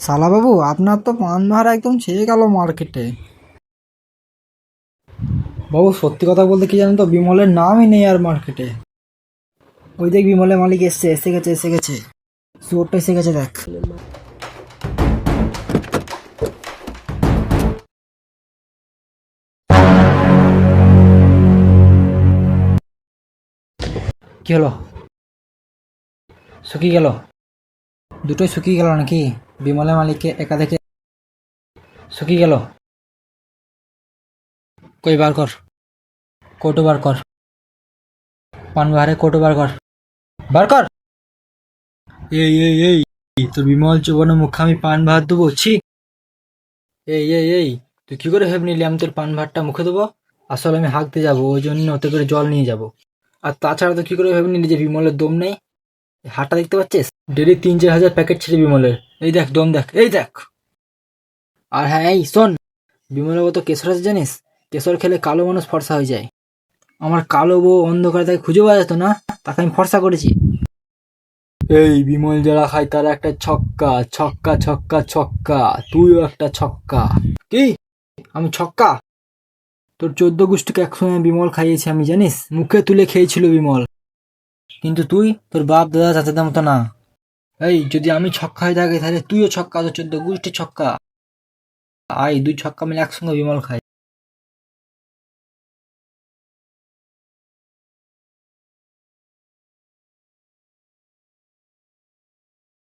শালা বাবু, আপনার তো পান ভাড়া একদম ছেয়ে গেল মার্কেটে। বাবু সত্যি কথা বলতে কি জানেন তো, বিমলের নামই নেই আর মার্কেটে। ওই দেখ বিমলের মালিক এসে গেছে। চোরটা এসে গেছে দেখ। কি হলো? শুকিয়ে গেল? দুটোই শুকিয়ে গেল নাকি? বিমলের মালিককে একা দেখে শুকিয়ে গেল? কই বার কর, কোটো বার কর, পান ভাড়ে কোটো বার কর, বার কর। এই তোর বিমল চোবানো মুখে আমি পান ভাত দেবো? ছি! এই তুই কি করে ভেবে নিলি আমি তোর পান ভাতটা মুখে দেবো? আসলে আমি হাঁকতে যাবো, ওই জন্য ওতে করে জল নিয়ে যাবো। আর তাছাড়া তো কি করে ভেবে নিলি যে বিমলের দম নেই? হাটটা দেখতে পাচ্ছিস? ডেলি 3-4 হাজার প্যাকেট ছিল বিমলের। এই দেখ দম দেখ, এই দেখ। আর হ্যাঁ, এই শোন, বিমলের মতো কেশর আছে জানিস? কেশর খেলে কালো মানুষ ফর্সা হয়ে যায়। আমার কালো বউ অন্ধকারে তাকে খুঁজে পাওয়া যেত না, তাকে আমি ফর্সা করেছি। এই বিমল যারা খায় তারা একটা ছক্কা, ছক্কা ছক্কা ছক্কা। তুইও একটা ছক্কা। কি? আমি ছক্কা? তোর 14 গোষ্ঠীকে একসঙ্গে বিমল খাইয়েছি আমি, জানিস? মুখে তুলে খেয়েছিল বিমল। কিন্তু তুই তোর বাপ দাদা চাচাদের মতো না। এই যদি আমি ছক্কা হয়ে থাকি তাহলে তুইও ছক্কা, তোর 14 গোষ্ঠী ছক্কা। আয় দুই ছক্কা মিলে একসঙ্গে বিমল খাই।